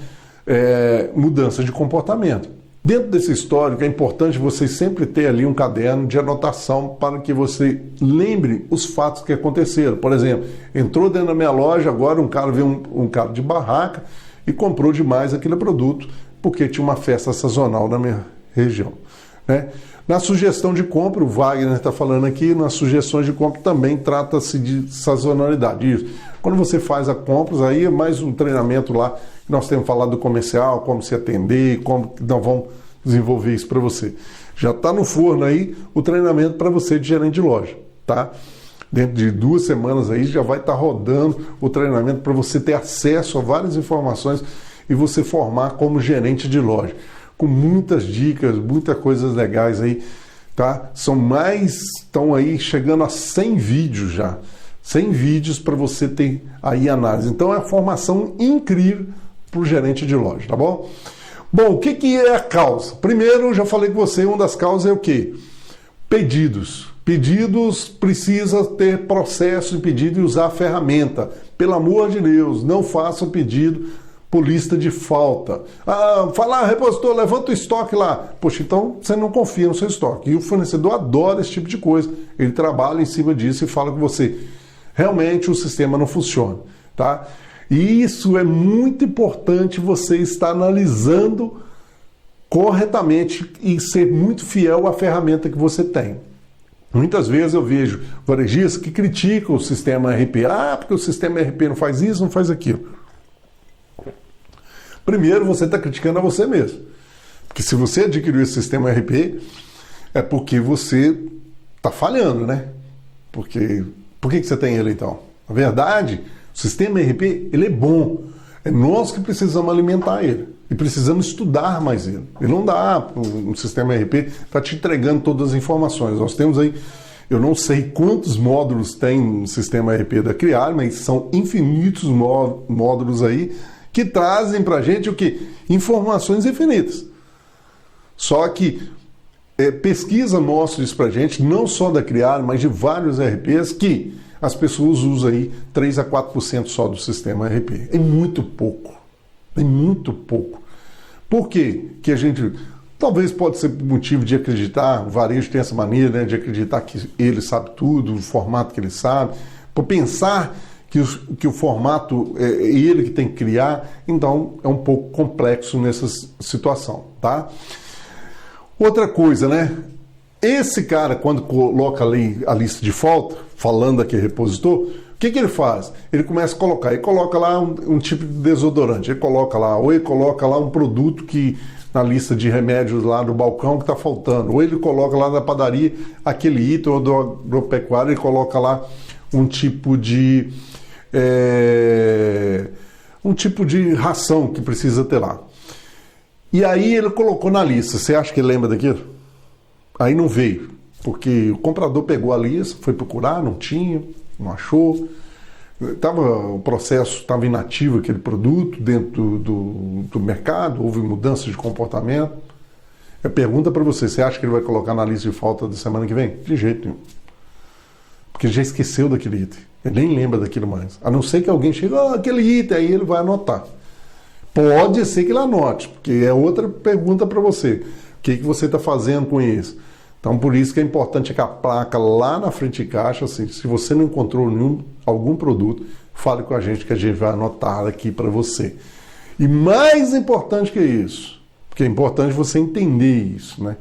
Mudança de comportamento. Dentro desse histórico é importante você sempre ter ali um caderno de anotação para que você lembre os fatos que aconteceram. Por exemplo, entrou dentro da minha loja, agora um cara veio um cara de barraca e comprou demais aquele produto porque tinha uma festa sazonal na minha região. né? Na sugestão de compra, o Wagner está falando aqui, nas sugestões de compra também trata-se de sazonalidade. Isso. Quando você faz a compras, aí é mais um treinamento lá, que nós temos falado do comercial, como se atender, como nós vamos desenvolver isso para você. Já está no forno aí o treinamento para você de gerente de loja, tá? Dentro de 2 semanas aí já vai estar rodando o treinamento para você ter acesso a várias informações e você formar como gerente de loja. Com muitas dicas, muitas coisas legais aí, tá? Estão aí chegando a 100 vídeos já. 100 vídeos para você ter aí análise. Então é uma formação incrível para o gerente de loja, tá bom? Bom, o que é a causa? Primeiro, já falei com você, uma das causas é o quê? Pedidos. Pedidos precisa ter processo de pedido e usar a ferramenta. Pelo amor de Deus, não faça o pedido por lista de falta. Falar, repositor, levanta o estoque lá. Poxa, então você não confia no seu estoque. E o fornecedor adora esse tipo de coisa. Ele trabalha em cima disso e fala com você. Realmente o sistema não funciona, tá? E isso é muito importante você estar analisando corretamente e ser muito fiel à ferramenta que você tem. Muitas vezes eu vejo varejistas que criticam o sistema ERP. Porque o sistema ERP não faz isso, não faz aquilo. Primeiro, você está criticando a você mesmo. Porque se você adquiriu esse sistema ERP, é porque você está falhando, né? Por que você tem ele, então? Na verdade, o sistema ERP, ele é bom. É nós que precisamos alimentar ele. E precisamos estudar mais ele. E não dá um sistema ERP para te entregando todas as informações. Nós temos aí, eu não sei quantos módulos tem no sistema ERP da Criar, mas são infinitos módulos aí que trazem para a gente o quê? Informações infinitas. Só que pesquisa mostra isso para a gente, não só da Criar, mas de vários ERPs que as pessoas usam aí 3 a 4% só do sistema ERP. É muito pouco. É muito pouco. Por quê? Que a gente... Talvez pode ser motivo de acreditar, o varejo tem essa maneira, né, de acreditar que ele sabe tudo, o formato que ele sabe, por pensar que o formato é ele que tem que criar, então é um pouco complexo nessa situação, tá? Outra coisa, né? Esse cara, quando coloca ali a lista de falta, falando aqui repositor, o que ele faz? Ele começa a colocar, ele coloca lá um tipo de desodorante, ele coloca lá um produto que na lista de remédios lá do balcão que está faltando, ou ele coloca lá na padaria aquele item, ou do agropecuário, ele coloca lá um tipo de ração que precisa ter lá. E aí ele colocou na lista. Você acha que ele lembra daquilo? Aí não veio, porque o comprador pegou a lista, foi procurar, não tinha, não achou. O processo estava inativo, aquele produto dentro do mercado, houve mudança de comportamento. Eu pergunto para você acha que ele vai colocar na lista de falta da semana que vem? De jeito nenhum. Porque ele já esqueceu daquele item. Ele nem lembra daquilo mais. A não ser que alguém chegue, aquele item, aí ele vai anotar. Pode ser que ele anote, porque é outra pergunta para você. O que você está fazendo com isso? Então, por isso que é importante que a placa lá na frente de caixa, assim, se você não encontrou algum produto, fale com a gente que a gente vai anotar aqui para você. E mais importante que isso, porque é importante você entender isso, né?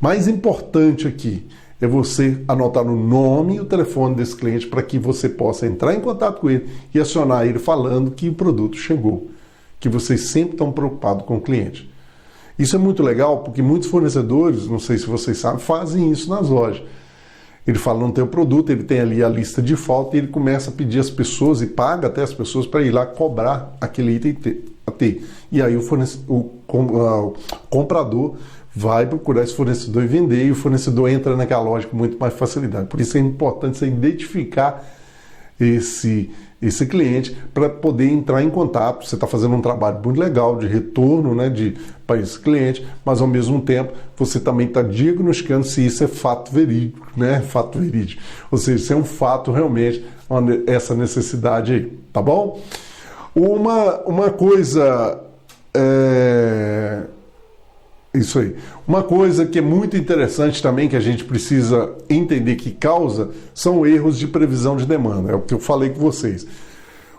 Mais importante aqui é você anotar o nome e o telefone desse cliente para que você possa entrar em contato com ele e acionar ele falando que o produto chegou, que vocês sempre estão preocupados com o cliente. Isso é muito legal porque muitos fornecedores, não sei se vocês sabem, fazem isso nas lojas. Ele fala, não tem o produto, ele tem ali a lista de falta e ele começa a pedir às pessoas e paga até as pessoas para ir lá cobrar aquele item a ter. E aí o comprador vai procurar esse fornecedor e vender, e o fornecedor entra naquela loja com muito mais facilidade. Por isso é importante você identificar esse cliente para poder entrar em contato. Você está fazendo um trabalho muito legal de retorno, né, para esse cliente, mas ao mesmo tempo você também está diagnosticando se isso é fato verídico, né? Fato verídico. Ou seja, se é um fato realmente, essa necessidade aí, tá bom? Uma coisa... Isso aí. Uma coisa que é muito interessante também, que a gente precisa entender que causa, são erros de previsão de demanda. É o que eu falei com vocês.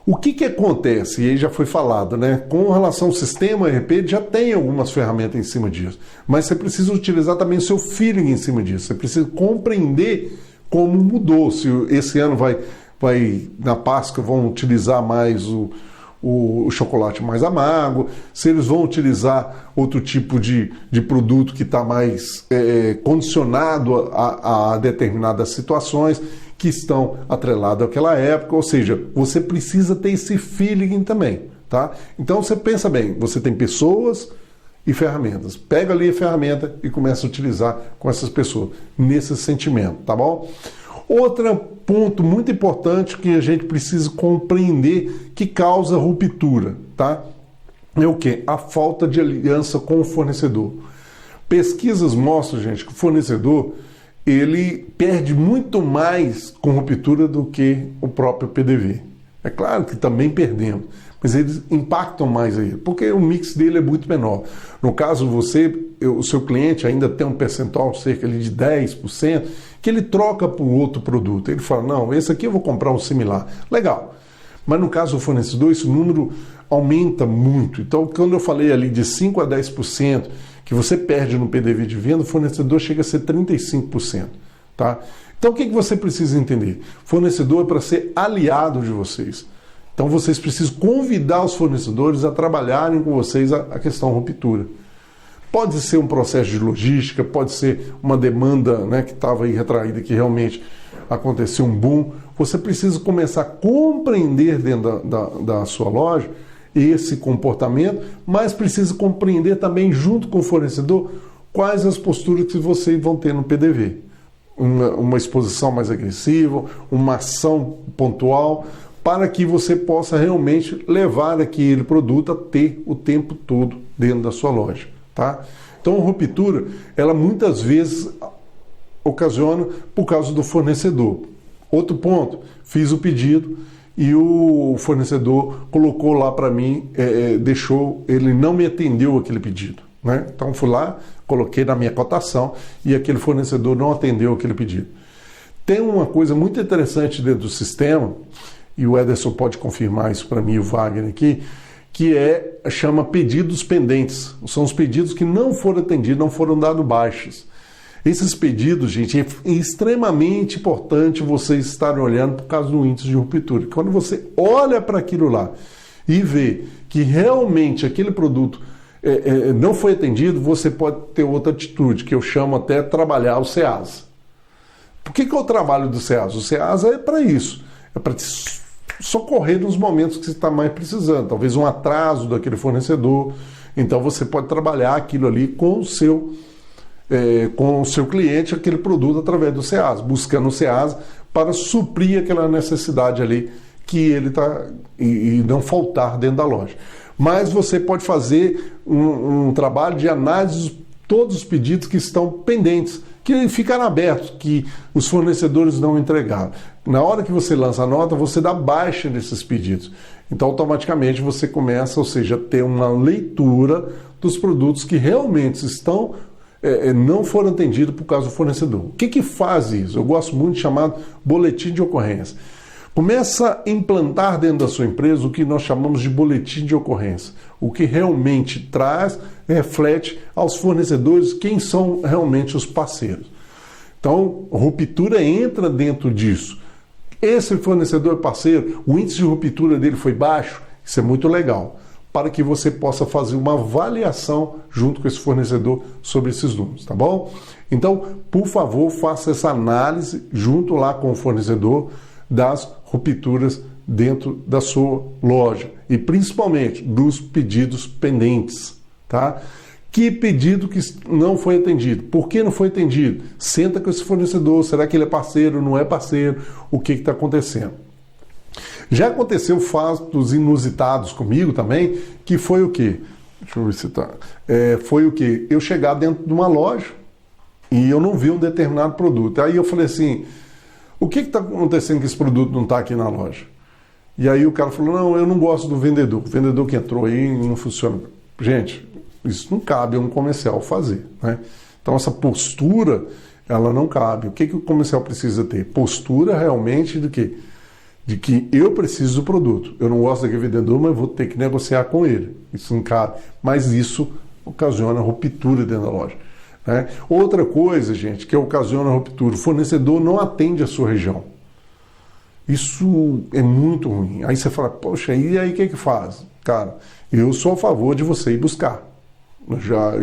O que acontece? E aí já foi falado, né? Com relação ao sistema ERP, já tem algumas ferramentas em cima disso. Mas você precisa utilizar também o seu feeling em cima disso. Você precisa compreender como mudou. Se esse ano vai na Páscoa, vão utilizar mais o chocolate mais amargo, se eles vão utilizar outro tipo de produto que está mais condicionado a determinadas situações que estão atreladas àquela época, ou seja, você precisa ter esse feeling também, tá? Então você pensa bem, você tem pessoas e ferramentas, pega ali a ferramenta e começa a utilizar com essas pessoas, nesse sentimento, tá bom? Outro ponto muito importante que a gente precisa compreender que causa ruptura, tá? É o quê? A falta de aliança com o fornecedor. Pesquisas mostram, gente, que o fornecedor ele perde muito mais com ruptura do que o próprio PDV. É claro que também perdemos, mas eles impactam mais aí, porque o mix dele é muito menor. No caso, o seu cliente ainda tem um percentual cerca de 10%, que ele troca por outro produto. Ele fala, não, esse aqui eu vou comprar um similar. Legal. Mas no caso do fornecedor, esse número aumenta muito. Então, quando eu falei ali de 5% a 10% que você perde no PDV de venda, o fornecedor chega a ser 35%. Tá? Então, o que você precisa entender? Fornecedor é para ser aliado de vocês. Então, vocês precisam convidar os fornecedores a trabalharem com vocês a questão ruptura. Pode ser um processo de logística, pode ser uma demanda, né, que estava aí retraída, que realmente aconteceu um boom. Você precisa começar a compreender dentro da sua loja esse comportamento, mas precisa compreender também, junto com o fornecedor, quais as posturas que vocês vão ter no PDV. Uma exposição mais agressiva, uma ação pontual, para que você possa realmente levar aquele produto a ter o tempo todo dentro da sua loja. Tá? Então, a ruptura, ela muitas vezes ocasiona por causa do fornecedor. Outro ponto, fiz o pedido e o fornecedor colocou lá para mim, ele não me atendeu aquele pedido. Né? Então, fui lá, coloquei na minha cotação e aquele fornecedor não atendeu aquele pedido. Tem uma coisa muito interessante dentro do sistema, e o Ederson pode confirmar isso para mim e o Wagner aqui, que chama pedidos pendentes. São os pedidos que não foram atendidos, não foram dados baixas. Esses pedidos, gente, é extremamente importante vocês estarem olhando por causa do índice de ruptura. Quando você olha para aquilo lá e vê que realmente aquele produto não foi atendido, você pode ter outra atitude, que eu chamo até trabalhar o SEASA. Por que é o trabalho do SEASA? O SEASA é para isso, é para socorrer nos momentos que você está mais precisando, talvez um atraso daquele fornecedor. Então você pode trabalhar aquilo ali com o seu cliente, aquele produto através do SEASA, buscando o SEASA para suprir aquela necessidade ali que ele está e não faltar dentro da loja. Mas você pode fazer um trabalho de análise de todos os pedidos que estão pendentes, que ficaram abertos, que os fornecedores não entregaram. Na hora que você lança a nota, você dá baixa desses pedidos. Então, automaticamente, você começa, ou seja, a ter uma leitura dos produtos que realmente não foram atendidos por causa do fornecedor. O que faz isso? Eu gosto muito de chamar boletim de ocorrência. Começa a implantar dentro da sua empresa o que nós chamamos de boletim de ocorrência. O que realmente reflete aos fornecedores quem são realmente os parceiros. Então, ruptura entra dentro disso. Esse fornecedor parceiro, o índice de ruptura dele foi baixo, isso é muito legal, para que você possa fazer uma avaliação junto com esse fornecedor sobre esses números, tá bom? Então, por favor, faça essa análise junto lá com o fornecedor das rupturas dentro da sua loja e principalmente dos pedidos pendentes, tá? Que pedido que não foi atendido? Por que não foi atendido? Senta com esse fornecedor, será que ele é parceiro, não é parceiro? O que está acontecendo? Já aconteceu fatos inusitados comigo também, que foi o quê? Deixa eu ver se tá. Foi o quê? Eu chegar dentro de uma loja e eu não vi um determinado produto. Aí eu falei assim, o que está acontecendo que esse produto não está aqui na loja? E aí o cara falou, não, eu não gosto do vendedor. O vendedor que entrou aí não funciona. Gente, isso não cabe a um comercial fazer, né? Então essa postura, ela não cabe. O que o comercial precisa ter? Postura realmente de quê? de que eu preciso do produto. Eu não gosto daquele vendedor, mas vou ter que negociar com ele. Isso não cabe. Mas isso ocasiona ruptura dentro da loja, né? Outra coisa, gente, que ocasiona ruptura, o fornecedor não atende a sua região. Isso é muito ruim. Aí você fala, poxa, e aí o que faz? Cara, eu sou a favor de você ir buscar.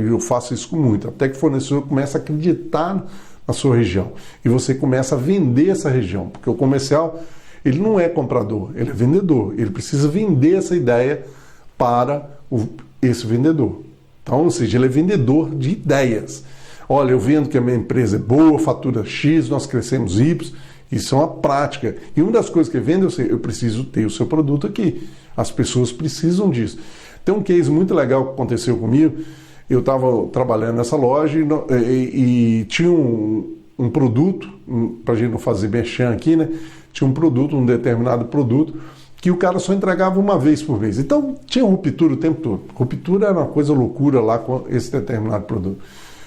Eu faço isso com muito. Até que o fornecedor começa a acreditar na sua região. E você começa a vender essa região. Porque o comercial, ele não é comprador, ele é vendedor. Ele precisa vender essa ideia para esse vendedor. Então, ou seja, ele é vendedor de ideias. Olha, eu vendo que a minha empresa é boa, fatura X, nós crescemos Y. Isso é uma prática. E uma das coisas que vende, eu preciso ter o seu produto aqui. As pessoas precisam disso. Tem um case muito legal que aconteceu comigo. Eu estava trabalhando nessa loja e tinha um produto, para a gente não fazer merchan aqui, né? Tinha um produto, um determinado produto, que o cara só entregava uma vez por mês. Então tinha ruptura o tempo todo. Ruptura era uma coisa loucura lá com esse determinado produto.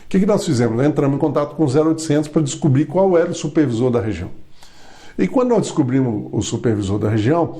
O que nós fizemos? Nós entramos em contato com o 0800 para descobrir qual era o supervisor da região. E quando nós descobrimos o supervisor da região,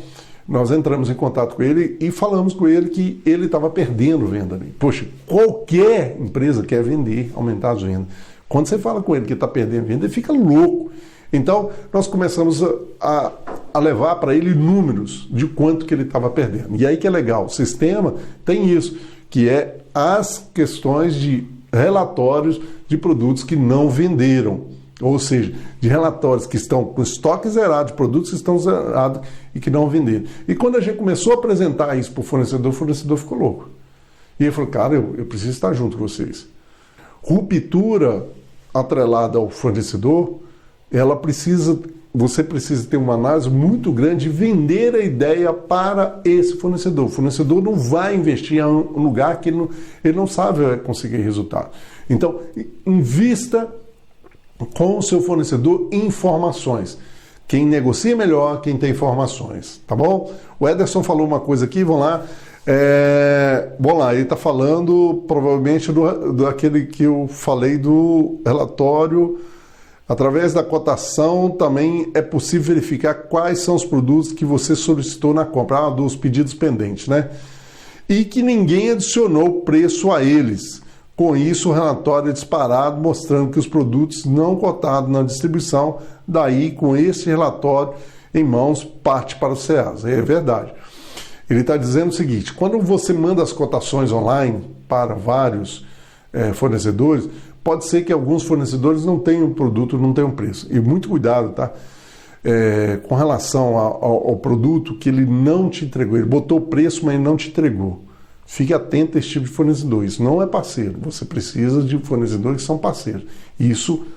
nós entramos em contato com ele e falamos com ele que ele estava perdendo venda ali. Poxa, qualquer empresa quer vender, aumentar as vendas. Quando você fala com ele que está perdendo venda, ele fica louco. Então, nós começamos a levar para ele números de quanto que ele estava perdendo. E aí que é legal, o sistema tem isso, que é as questões de relatórios de produtos que não venderam. Ou seja, de relatórios que estão com estoque zerado, de produtos que estão zerados e que não venderam. E quando a gente começou a apresentar isso para o fornecedor ficou louco. E ele falou, cara, eu preciso estar junto com vocês. Ruptura atrelada ao fornecedor, você precisa ter uma análise muito grande de vender a ideia para esse fornecedor. O fornecedor não vai investir em um lugar que ele não sabe conseguir resultado. Então, invista com o seu fornecedor informações. Quem negocia melhor, quem tem informações, tá bom? O Ederson falou uma coisa aqui, vamos lá. Ele está falando provavelmente daquele que eu falei do relatório. Através da cotação também é possível verificar quais são os produtos que você solicitou na compra, dos pedidos pendentes, né? E que ninguém adicionou preço a eles. Com isso, o relatório é disparado, mostrando que os produtos não cotados na distribuição, daí, com esse relatório em mãos, parte para o SEASA. É verdade. Ele está dizendo o seguinte, quando você manda as cotações online para vários fornecedores, pode ser que alguns fornecedores não tenham produto, não tenham preço. E muito cuidado, tá? Com relação ao produto que ele não te entregou. Ele botou o preço, mas ele não te entregou. Fique atento a esse tipo de fornecedor. Isso não é parceiro. Você precisa de fornecedores que são parceiros. Isso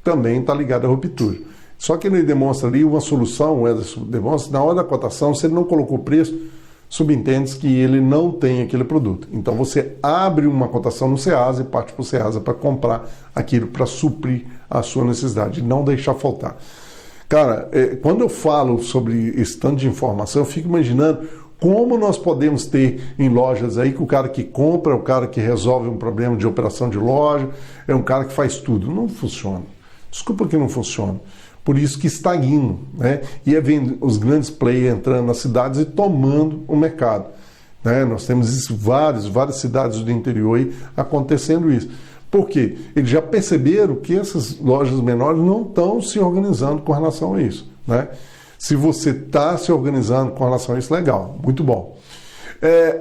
também está ligado à ruptura. Só que ele demonstra ali uma solução, o Ederson demonstra, na hora da cotação, se ele não colocou preço, subentende que ele não tem aquele produto. Então você abre uma cotação no SEASA e parte para o SEASA para comprar aquilo para suprir a sua necessidade, não deixar faltar. Cara, quando eu falo sobre esse tanto de informação, eu fico imaginando como nós podemos ter em lojas aí que o cara que compra é o cara que resolve um problema de operação de loja, é um cara que faz tudo. Não funciona. Desculpa que não funciona. Por isso que está indo, né? E vendo os grandes players entrando nas cidades e tomando o mercado, né? Nós temos isso, várias cidades do interior aí acontecendo isso. Por quê? Eles já perceberam que essas lojas menores não estão se organizando com relação a isso, né? Se você está se organizando com relação a isso, legal, muito bom.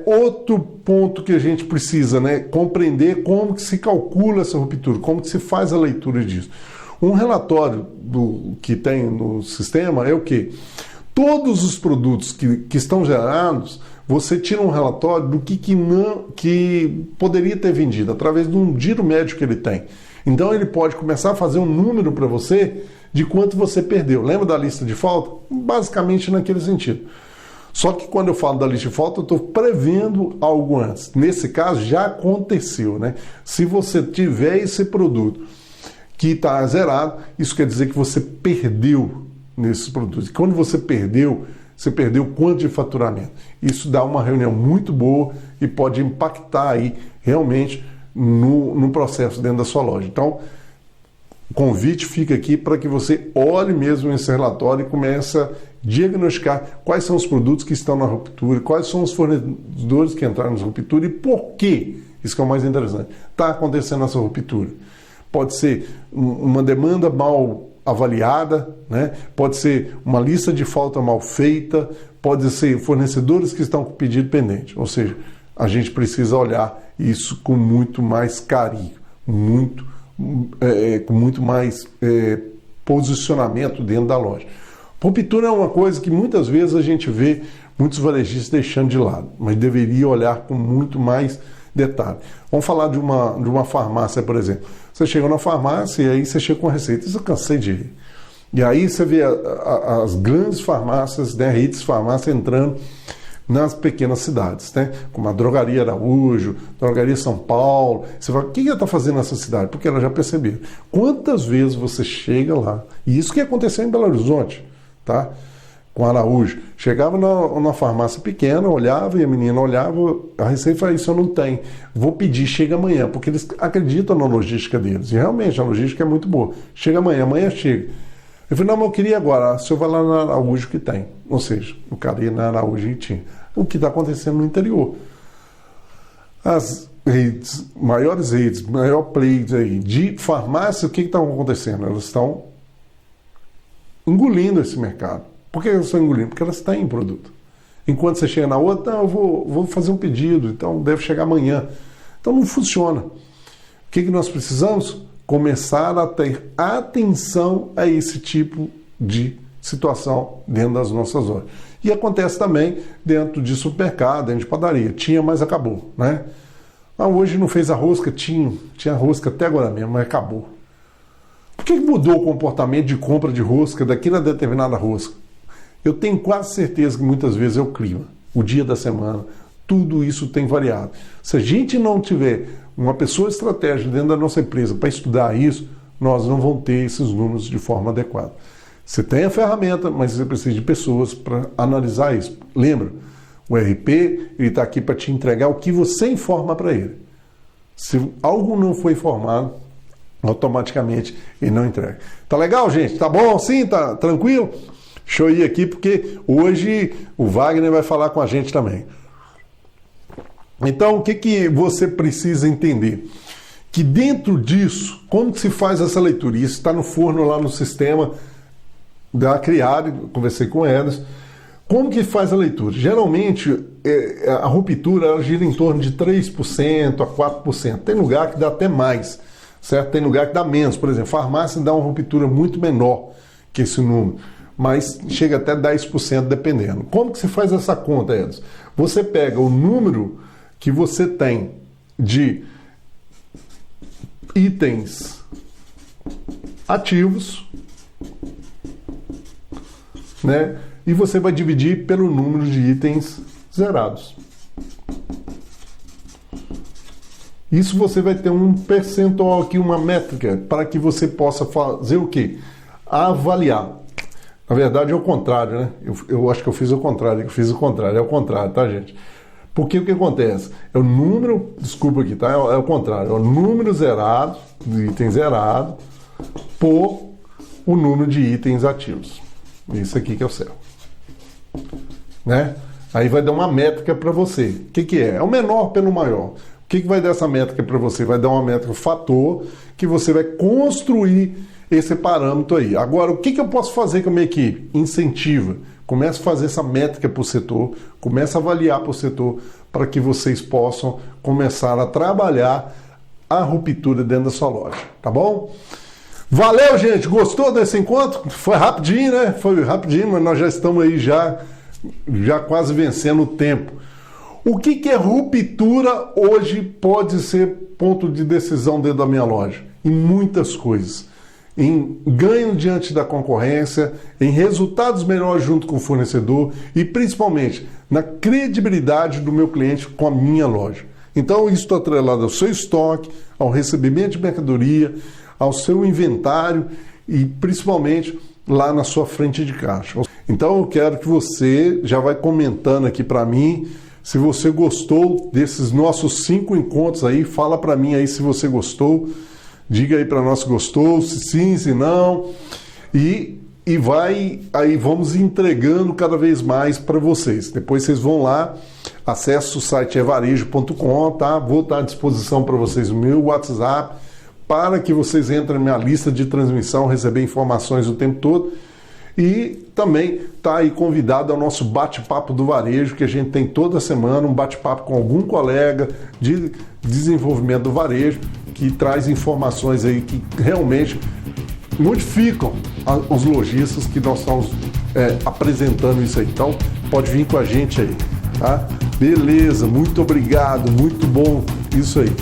Outro ponto que a gente precisa, né, compreender como que se calcula essa ruptura, como que se faz a leitura disso. Um relatório que tem no sistema é o quê? Todos os produtos que estão gerados, você tira um relatório do que poderia ter vendido, através de um giro médio que ele tem. Então ele pode começar a fazer um número para você de quanto você perdeu. Lembra da lista de falta? Basicamente naquele sentido. Só que quando eu falo da lista de falta, eu estou prevendo algo antes. Nesse caso, já aconteceu, né? Se você tiver esse produto que está zerado, isso quer dizer que você perdeu nesses produtos. E quando você perdeu quanto de faturamento. Isso dá uma reunião muito boa e pode impactar aí realmente no processo dentro da sua loja. Então, o convite fica aqui para que você olhe mesmo esse relatório e comece a diagnosticar quais são os produtos que estão na ruptura, quais são os fornecedores que entraram na ruptura e por que, isso que é o mais interessante, está acontecendo essa ruptura. Pode ser uma demanda mal avaliada, né? Pode ser uma lista de falta mal feita, pode ser fornecedores que estão com pedido pendente. Ou seja, a gente precisa olhar isso com muito mais carinho, com muito mais posicionamento dentro da loja. Ruptura é uma coisa que muitas vezes a gente vê muitos varejistas deixando de lado, mas deveria olhar com muito mais detalhe. Vamos falar de uma farmácia, por exemplo. Você chega na farmácia e aí você chega com a receita. Isso eu cansei de ir. E aí você vê as grandes farmácias, né, redes de farmácia entrando nas pequenas cidades, né? Como a Drogaria Araújo, Drogaria São Paulo. Você fala, o que ela está fazendo nessa cidade? Porque ela já percebeu. Quantas vezes você chega lá, e isso que aconteceu em Belo Horizonte, tá? Com Araújo. Chegava na farmácia pequena, olhava e a menina olhava, a receita e falava, isso eu não tenho. Vou pedir, chega amanhã, porque eles acreditam na logística deles. E realmente a logística é muito boa. Chega amanhã chega. Eu falei, não, mas eu queria agora. O senhor vai lá na Araújo que tem. Ou seja, o cara ia na Araújo e tinha. O que está acontecendo no interior. As redes, maiores redes, maior players aí de farmácia, o que está acontecendo? Elas estão engolindo esse mercado. Por que elas estão engolindo? Porque elas têm produto. Enquanto você chega na outra, não, eu vou fazer um pedido, então deve chegar amanhã. Então não funciona. O que nós precisamos? Começar a ter atenção a esse tipo de situação dentro das nossas lojas. E acontece também dentro de supermercado, dentro de padaria. Tinha, mas acabou, né? Ah, hoje não fez a rosca? Tinha rosca até agora mesmo, mas acabou. Por que mudou o comportamento de compra de rosca daquela determinada rosca? Eu tenho quase certeza que muitas vezes é o clima, o dia da semana, tudo isso tem variado. Se a gente não tiver uma pessoa estratégica dentro da nossa empresa para estudar isso, nós não vamos ter esses números de forma adequada. Você tem a ferramenta, mas você precisa de pessoas para analisar isso. Lembra, o RP ele está aqui para te entregar o que você informa para ele. Se algo não foi informado, automaticamente ele não entrega. Tá legal, gente? Tá bom assim? Tá tranquilo? Deixa eu ir aqui porque hoje o Wagner vai falar com a gente também. Então, o que você precisa entender? Que dentro disso, como que se faz essa leitura? Isso está no forno lá no sistema da Criado, conversei com elas. Como que faz a leitura? Geralmente, a ruptura ela gira em torno de 3% a 4%. Tem lugar que dá até mais, certo? Tem lugar que dá menos. Por exemplo, farmácia dá uma ruptura muito menor que esse número, mas chega até 10% dependendo. Como que se faz essa conta, Edson? Você pega o número que você tem de itens ativos, né? E você vai dividir pelo número de itens zerados. Isso você vai ter um percentual aqui, uma métrica, para que você possa fazer o quê? Avaliar. Na verdade é o contrário, né? Eu acho que eu fiz o contrário, é o contrário, tá, gente? Porque o que acontece? É o número, desculpa aqui, tá? É o contrário, é o número zerado, de itens zerado, por o número de itens ativos. Isso aqui que é o certo. Né? Aí vai dar uma métrica para você. O que é? É o menor pelo maior. O que vai dar essa métrica para você? Vai dar uma métrica, fator, que você vai construir esse parâmetro aí. Agora, o que eu posso fazer com a minha equipe? Incentiva. Começa a fazer essa métrica para o setor, começa a avaliar para o setor, para que vocês possam começar a trabalhar a ruptura dentro da sua loja. Tá bom? Valeu, gente! Gostou desse encontro? Foi rapidinho, né? Foi rapidinho, mas nós já estamos aí já quase vencendo o tempo. O que é ruptura hoje pode ser ponto de decisão dentro da minha loja? Em muitas coisas. Em ganho diante da concorrência, em resultados melhores junto com o fornecedor e principalmente na credibilidade do meu cliente com a minha loja. Então isso está atrelado ao seu estoque, ao recebimento de mercadoria, ao seu inventário e principalmente lá na sua frente de caixa. Então eu quero que você já vai comentando aqui para mim se você gostou desses nossos 5 encontros aí, fala para mim aí se você gostou, diga aí para nós se gostou, se sim, se não. E e aí vamos entregando cada vez mais para vocês. Depois vocês vão lá, acesse o site evarejo.com, tá? Vou estar à disposição para vocês o meu WhatsApp, para que vocês entrem na minha lista de transmissão, receber informações o tempo todo. E também está aí convidado ao nosso bate-papo do varejo, que a gente tem toda semana, um bate-papo com algum colega de desenvolvimento do varejo, que traz informações aí que realmente modificam os lojistas que nós estamos apresentando isso aí. Então, pode vir com a gente aí, tá? Beleza, muito obrigado, muito bom isso aí.